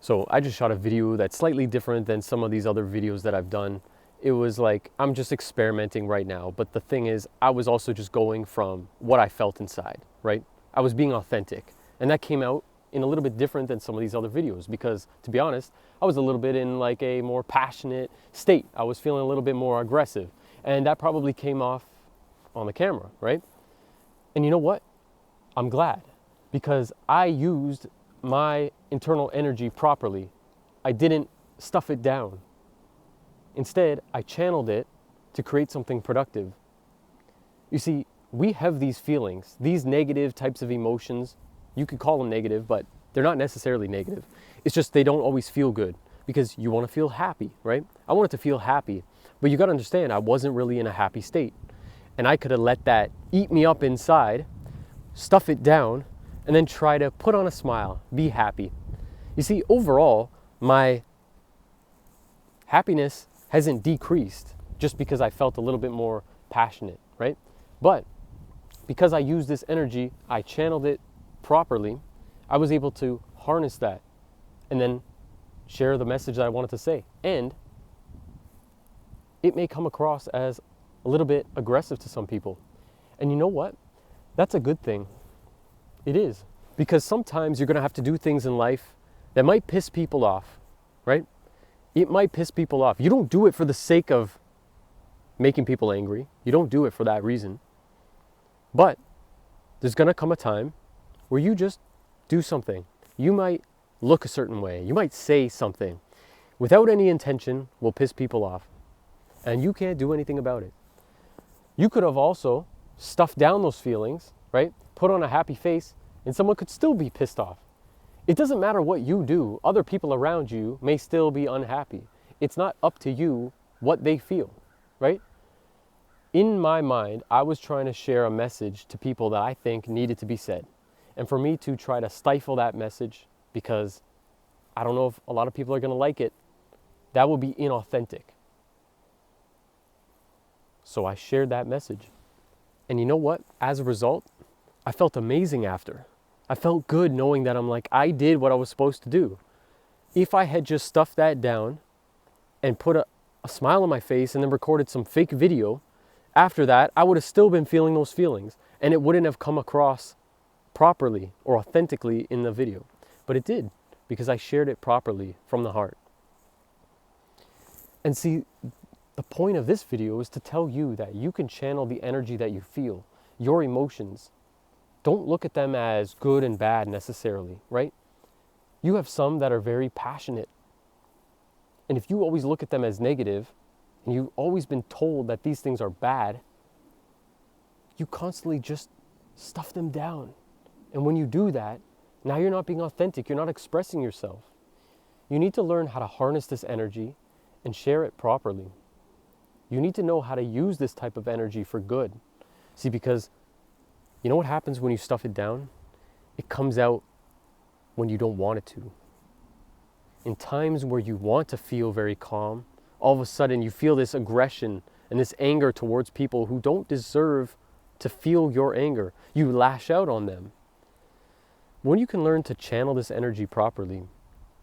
So I just shot a video that's slightly different than some of these other videos that I've done. It was like, I'm just experimenting right now. But the thing is, I was also just going from what I felt inside, right? I was being authentic. And that came out in a little bit different than some of these other videos because, to be honest, I was a little bit in like a more passionate state. I was feeling a little bit more aggressive. And that probably came off on the camera, right? And you know what? I'm glad because I used my internal energy properly. I didn't stuff it down. Instead, I channeled it to create something productive. You see, we have these feelings, these negative types of emotions. You could call them negative, but they're not necessarily negative. It's just they don't always feel good because you want to feel happy, right? I wanted to feel happy, but you got to understand I wasn't really in a happy state. And I could have let that eat me up inside, stuff it down, and then try to put on a smile, be happy. You see, overall, my happiness hasn't decreased just because I felt a little bit more passionate, right? But because I used this energy, I channeled it properly, I was able to harness that and then share the message that I wanted to say. And it may come across as a little bit aggressive to some people. And you know what? That's a good thing. It is. Because sometimes you're going to have to do things in life that might piss people off, right? It might piss people off. You don't do it for the sake of making people angry. You don't do it for that reason. But there's going to come a time where you just do something. You might look a certain way. You might say something without any intention will piss people off. And you can't do anything about it. You could have also stuffed down those feelings, right? Put on a happy face, and someone could still be pissed off. It doesn't matter what you do. Other people around you may still be unhappy. It's not up to you what they feel, right? In my mind, I was trying to share a message to people that I think needed to be said. And for me to try to stifle that message because I don't know if a lot of people are going to like it, that would be inauthentic. So I shared that message. And you know what? As a result, I felt amazing after. I felt good knowing that I'm like, I did what I was supposed to do. If I had just stuffed that down and put a smile on my face and then recorded some fake video, after that, I would have still been feeling those feelings and it wouldn't have come across properly or authentically in the video. But it did because I shared it properly from the heart. And see, the point of this video is to tell you that you can channel the energy that you feel, your emotions. Don't look at them as good and bad necessarily, right? You have some that are very passionate. And if you always look at them as negative, and you've always been told that these things are bad, you constantly just stuff them down. And when you do that, now you're not being authentic, you're not expressing yourself. You need to learn how to harness this energy and share it properly. You need to know how to use this type of energy for good. See, because you know what happens when you stuff it down? It comes out when you don't want it to. In times where you want to feel very calm, all of a sudden you feel this aggression and this anger towards people who don't deserve to feel your anger. You lash out on them. When you can learn to channel this energy properly,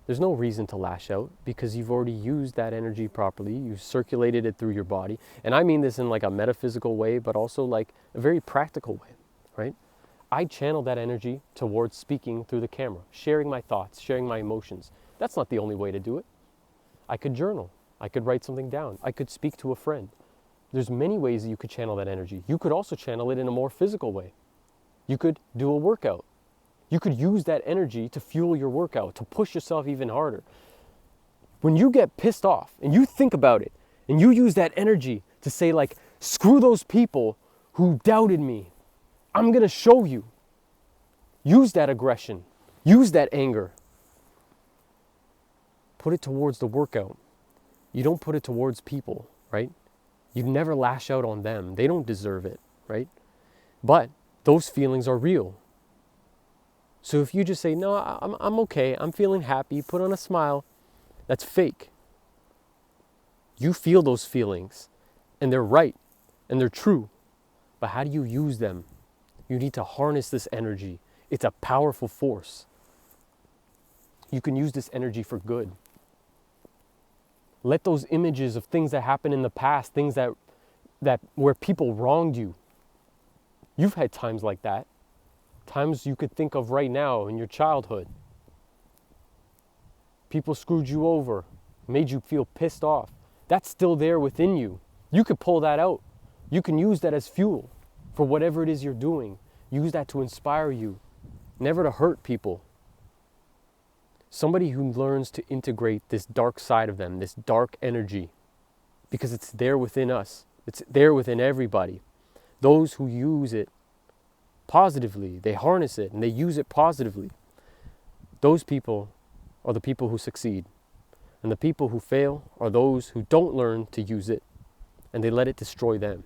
there's no reason to lash out because you've already used that energy properly. You've circulated it through your body. And I mean this in like a metaphysical way, but also like a very practical way, right? I channel that energy towards speaking through the camera, sharing my thoughts, sharing my emotions. That's not the only way to do it. I could journal. I could write something down. I could speak to a friend. There's many ways that you could channel that energy. You could also channel it in a more physical way. You could do a workout. You could use that energy to fuel your workout, to push yourself even harder. When you get pissed off and you think about it and you use that energy to say like, screw those people who doubted me. I'm going to show you. Use that aggression. Use that anger. Put it towards the workout. You don't put it towards people, right? You never lash out on them. They don't deserve it, right? But those feelings are real. So if you just say, no, I'm okay, I'm feeling happy, put on a smile, that's fake. You feel those feelings, and they're right, and they're true. But how do you use them? You need to harness this energy. It's a powerful force. You can use this energy for good. Let those images of things that happened in the past, things that where people wronged you. You've had times like that. Times you could think of right now in your childhood. People screwed you over, made you feel pissed off. That's still there within you. You could pull that out. You can use that as fuel for whatever it is you're doing. Use that to inspire you, never to hurt people. Somebody who learns to integrate this dark side of them, this dark energy, because it's there within us. It's there within everybody. Those who use it positively, they harness it and they use it positively. Those people are the people who succeed. And the people who fail are those who don't learn to use it and they let it destroy them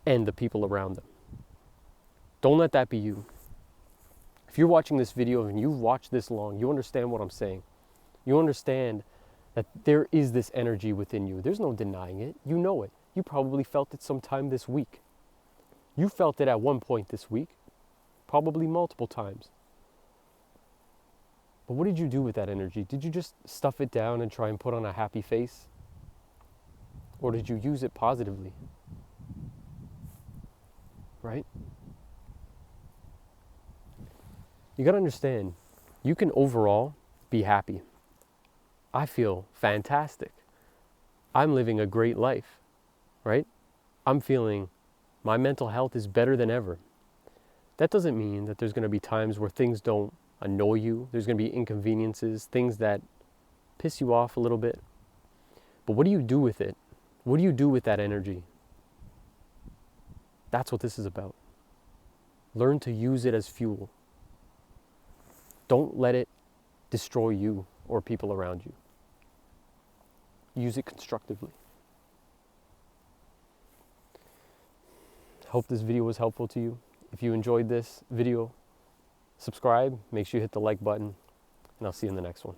and the people around them. Don't let that be you. If you're watching this video and you've watched this long, you understand what I'm saying. You understand that there is this energy within you. There's no denying it. You know it. You probably felt it sometime this week. You felt it at one point this week, probably multiple times. But what did you do with that energy? Did you just stuff it down and try and put on a happy face? Or did you use it positively? Right? You gotta understand, you can overall be happy. I feel fantastic. I'm living a great life, right? I'm feeling my mental health is better than ever. That doesn't mean that there's gonna be times where things don't annoy you. There's gonna be inconveniences, things that piss you off a little bit. But what do you do with it? What do you do with that energy? That's what this is about. Learn to use it as fuel. Don't let it destroy you or people around you. Use it constructively. Hope this video was helpful to you. If you enjoyed this video, subscribe, make sure you hit the like button, and I'll see you in the next one.